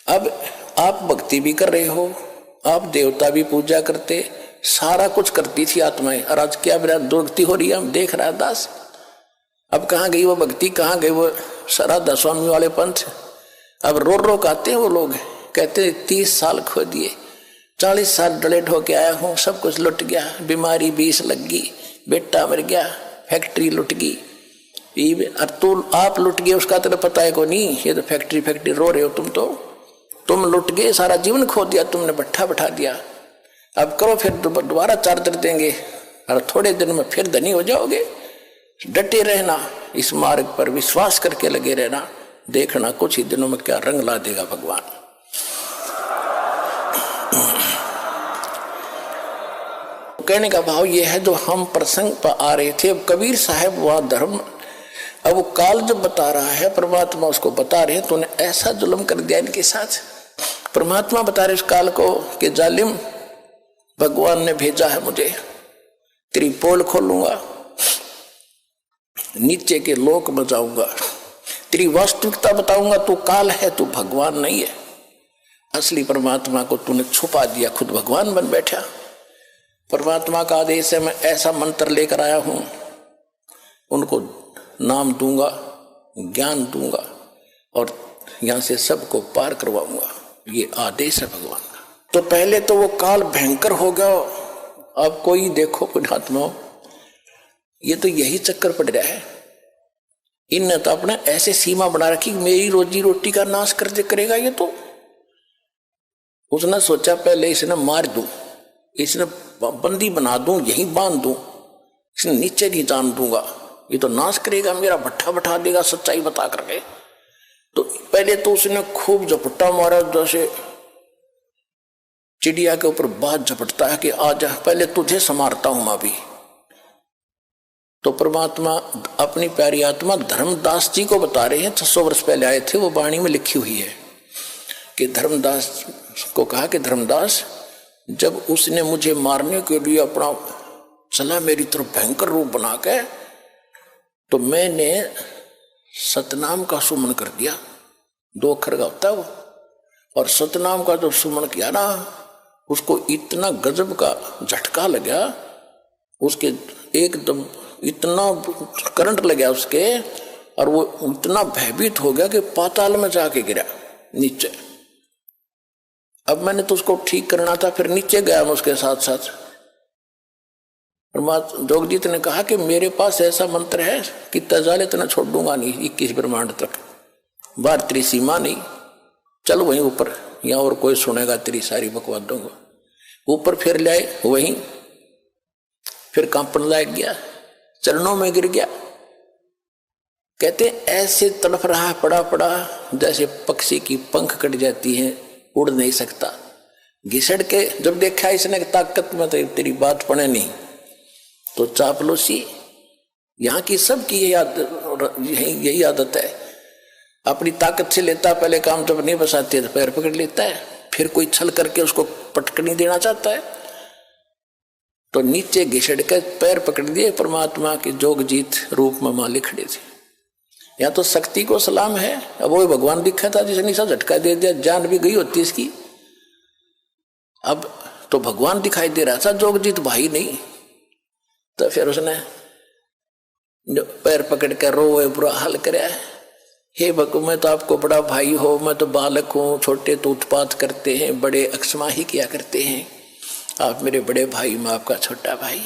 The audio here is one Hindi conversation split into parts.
अब आप भक्ति भी कर रहे हो, आप देवता भी पूजा करते, सारा कुछ करती थी आत्माएं, और आज क्या मेरा दुर्गति हो रही है, हम देख रहा है दास। अब कहाँ गई वो भक्ति, कहाँ गई वो राधा स्वामी वाले पंथ। अब रो रो कहते हैं वो लोग, कहते 30 साल खो दिए, 40 साल डलेट होके आया हूँ, सब कुछ लुट गया, बीमारी 20 लग गई, बेटा मर गया, फैक्ट्री लुट गई। और तू आप लुट गए उसका तेरे पता है को नहीं, ये तो फैक्ट्री रो रहे हो तुम, तो तुम लुट गए, सारा जीवन खो दिया तुमने, भट्ठा बैठा दिया। अब करो फिर दोबारा चार्जर देंगे और थोड़े दिन में फिर धनी हो जाओगे। डटे रहना, इस मार्ग पर विश्वास करके लगे रहना, देखना कुछ ही दिनों में क्या रंग ला देगा भगवान। कहने का भाव यह है, जो हम प्रसंग पर आ रहे थे, अब कबीर साहब वह धर्म, अब वो काल जब बता रहा है, परमात्मा उसको बता रहे, तूने ऐसा जुल्म कर दिया इनके साथ। परमात्मा बता रहे उस काल को कि जालिम, भगवान ने भेजा है मुझे, तेरी पोल खोलूंगा, नीचे के लोक में जाऊंगा, तेरी वास्तविकता बताऊंगा, तू काल है, तू भगवान नहीं है। असली परमात्मा को तूने छुपा दिया, खुद भगवान बन बैठा। परमात्मा का आदेश है, मैं ऐसा मंत्र लेकर आया हूं, उनको नाम दूंगा, ज्ञान दूंगा और यहां से सबको पार करवाऊंगा, ये आदेश है भगवान का। तो पहले तो वो काल भयंकर हो गया। अब कोई देखो पुण्यात्मा, ये तो यही चक्कर पड़ रहा है, इनने तो अपने ऐसे सीमा बना रखी, मेरी रोजी रोटी का नाश कर दे करेगा ये। तो उसने सोचा पहले इसने मार दूं, इसने बंदी बना दूं, यहीं बांध दूं, इसने नीचे नहीं जान दूंगा, ये तो नाश करेगा, मेरा भट्ठा बैठा देगा सच्चाई बता करके। तो पहले तो उसने खूब झपट्टा मारा, जैसे चिड़िया के ऊपर बात झपटता है कि आजा, पहले तुझे संवारता हूं मैं भी। तो परमात्मा अपनी प्यारी आत्मा धर्मदास जी को बता रहे हैं, 600 वर्ष पहले आए थे, वो वाणी में लिखी हुई है कि धर्मदास को कहा कि धर्मदास, जब उसने मुझे मारने के लिए अपना चला मेरी तरफ भयंकर रूप बना के, तो मैंने सतनाम का सुमन कर दिया, 2 अक्षर का होता है वो, और सतनाम का जो सुमन किया ना, उसको इतना गजब का झटका लगा, उसके एकदम इतना करंट लगा उसके, और वो इतना भयभीत हो गया कि पाताल में जाके गिरा नीचे। अब मैंने तो उसको ठीक करना था, फिर नीचे गया मैं उसके साथ साथ। जोगजीत ने कहा कि मेरे पास ऐसा मंत्र है कि तजाले तना छोड़ दूंगा नहीं, 21 ब्रह्मांड तक, बाहर तेरी सीमा नहीं, चल वहीं ऊपर, यहाँ और कोई सुनेगा तेरी सारी बकवादों को। ऊपर फिर लाए वहीं, फिर कांपन लायक गया, चरणों में गिर गया। कहते ऐसे तड़फ रहा, पड़ा जैसे पक्षी की पंख कट जाती है, उड़ नहीं सकता। घिसड़ के जब देखा इसने ताकत में तो तेरी बात पड़े नहीं, तो चापलूसी यहाँ की सबकी यही आदत है, अपनी ताकत से लेता पहले काम, जब नहीं बसाते तो पैर पकड़ लेता है, फिर कोई छल करके उसको पटकनी देना चाहता है तो नीचे घिसड़ के पैर पकड़ दिए। परमात्मा के जोगजीत रूप में मालिक खड़े थे। या तो शक्ति को सलाम है, अब वो भगवान दिखा था जिसने सा झटका दे दिया, जान भी गई होती इसकी। अब तो भगवान दिखाई दे रहा था, जोगजीत भाई नहीं। तो फिर उसने पैर पकड़ कर रोए, बुरा हाल करे, हे भगवान मैं तो आपको बड़ा भाई हो, मैं तो बालक हूँ, छोटे तो उत्पात करते हैं, बड़े अक्षमा ही किया करते हैं, आप मेरे बड़े भाई, मैं आपका छोटा भाई,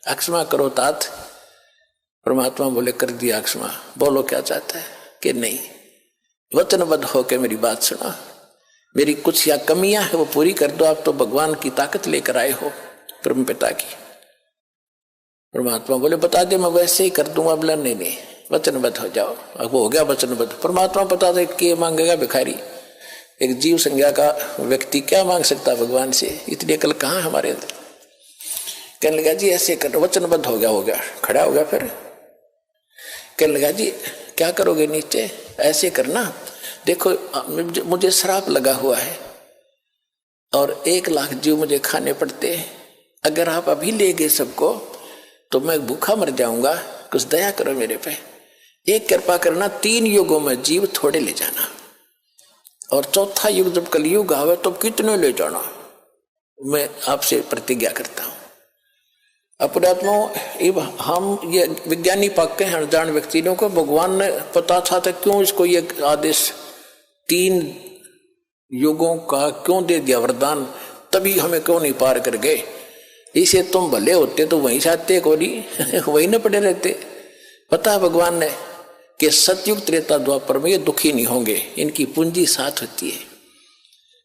अक्षमा करो तात। परमात्मा बोले कर दिया अक्षमा, बोलो क्या चाहता है कि नहीं, वचनबद्ध होकर मेरी बात सुनो, मेरी कुछ या कमियां है वो पूरी कर दो, आप तो भगवान की ताकत लेकर आए हो परम पिता की। परमात्मा बोले बता दे, मैं वैसे ही कर दूंगा। बोला नहीं, वचनबद्ध हो जाओ। अब वो हो गया वचनबद्ध। परमात्मा पता था कि मांगेगा भिखारी, एक जीव संज्ञा का व्यक्ति क्या मांग सकता भगवान से, इतनी अकल कहाँ हमारे अंदर। कहने लगा जी ऐसे कर, वचनबद्ध हो गया, खड़ा हो गया। फिर कहने लगा जी क्या करोगे, नीचे ऐसे करना, देखो मुझे श्राप लगा हुआ है और 1 लाख जीव मुझे खाने पड़ते हैं, अगर आप अभी ले गए सबको तो मैं भूखा मर जाऊंगा, कुछ दया करो मेरे पे, एक कृपा करना, 3 युगों में जीव थोड़े ले जाना, और चौथा युग जब कलयुग आवे तो कितने ले जाना, मैं आपसे प्रतिज्ञा करता हूं। अपने आत्मा हम ये विज्ञानी पाके हैं अनजान व्यक्तियों को भगवान ने पता था तो क्यों इसको ये आदेश 3 युगों का क्यों दे दिया वरदान, तभी हमें क्यों नहीं पार कर गए। इसे तुम भले होते तो वहीं जाते को नहीं वहीं न पड़े रहते। पता है भगवान ने कि सतयुग त्रेता द्वापर में ये दुखी नहीं होंगे, इनकी पूंजी साथ होती है।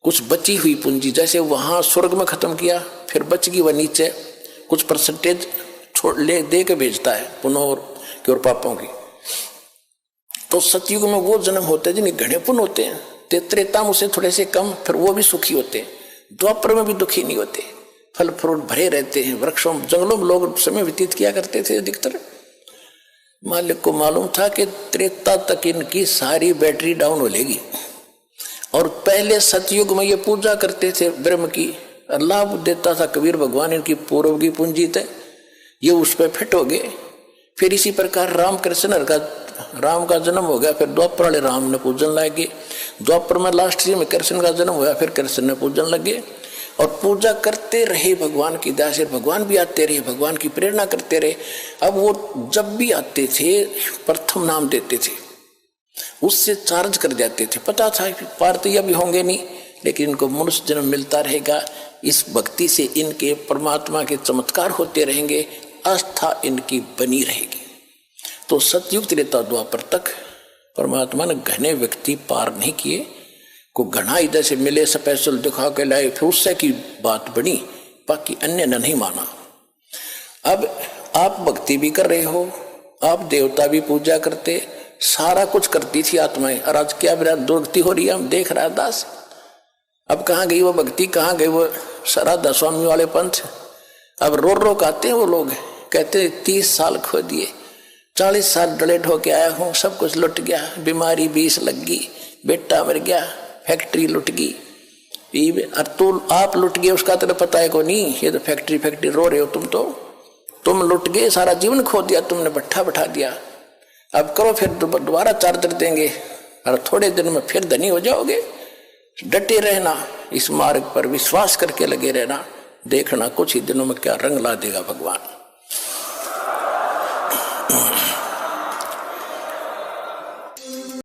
कुछ बची हुई पूंजी जैसे वहां स्वर्ग में खत्म किया फिर बच गई वह नीचे कुछ परसेंटेज छोड़ ले दे के भेजता है पुण्य की और पापों की। तो सतयुग में वो जन्म होते हैं जिन्हें घने पुण्य होते हैं, त्रेता में उसे थोड़े से कम, फिर वो भी सुखी होते हैं। द्वापर में भी दुखी नहीं होते, फल फ्रूट भरे रहते हैं, वृक्षों जंगलों में लोग समय व्यतीत किया करते थे अधिकतर। मालिक को मालूम था कि त्रेता तक इनकी सारी बैटरी डाउन हो लेगी। और पहले सतयुग में ये पूजा करते थे ब्रह्म की, लाभ देता था कबीर भगवान इनकी पूर्व की पूंजी थे, ये उस पर फिट हो गए। फिर इसी प्रकार राम का जन्म हो गया, फिर द्वापर वाले राम ने पूजन लगे, द्वापर में लास्ट में कृष्ण का जन्म हुआ, फिर कृष्ण ने पूजन लगे और पूजा करते रहे भगवान की दया से। भगवान भी आते रहे, भगवान की प्रेरणा करते रहे। अब वो जब भी आते थे प्रथम नाम देते थे, उससे चार्ज कर जाते थे। पता था पार तो भी होंगे नहीं, लेकिन इनको मनुष्य जन्म मिलता रहेगा, इस भक्ति से इनके परमात्मा के चमत्कार होते रहेंगे, आस्था इनकी बनी रहेगी। तो सतयुग त्रेता द्वापर तक परमात्मा ने घने व्यक्ति पार नहीं किए, को घना इधर से मिले स्पेशल दिखा के लाए, फिर उससे की बात बनी, बाकी अन्य ने नहीं माना। अब आप भक्ति भी कर रहे हो, आप देवता भी पूजा करते, सारा कुछ करती थी आत्माएं, और आज क्या विराट दुर्गति हो रही है, हम देख रहा दास। अब कहाँ गई वो भक्ति, कहाँ गई वो राधा स्वामी वाले पंथ। अब रो रो कहते हैं वो लोग, कहते 30 साल खो दिए, 40 साल डलेट होके आया हूँ, सब कुछ लुट गया, बीमारी 20 लग गई, बेटा मर गया, फैक्ट्री लुट गई। और तो आप लुट गए उसका तो पता है को नहीं, ये तो फैक्ट्री रो रहे हो तुम लुट गए, सारा जीवन खो दिया तुमने, भट्ठा बैठा दिया। अब करो फिर दोबारा चार्जर देंगे और थोड़े दिन में फिर धनी हो जाओगे। डटे रहना, इस मार्ग पर विश्वास करके लगे रहना, देखना कुछ ही दिनों में क्या रंग ला देगा भगवान।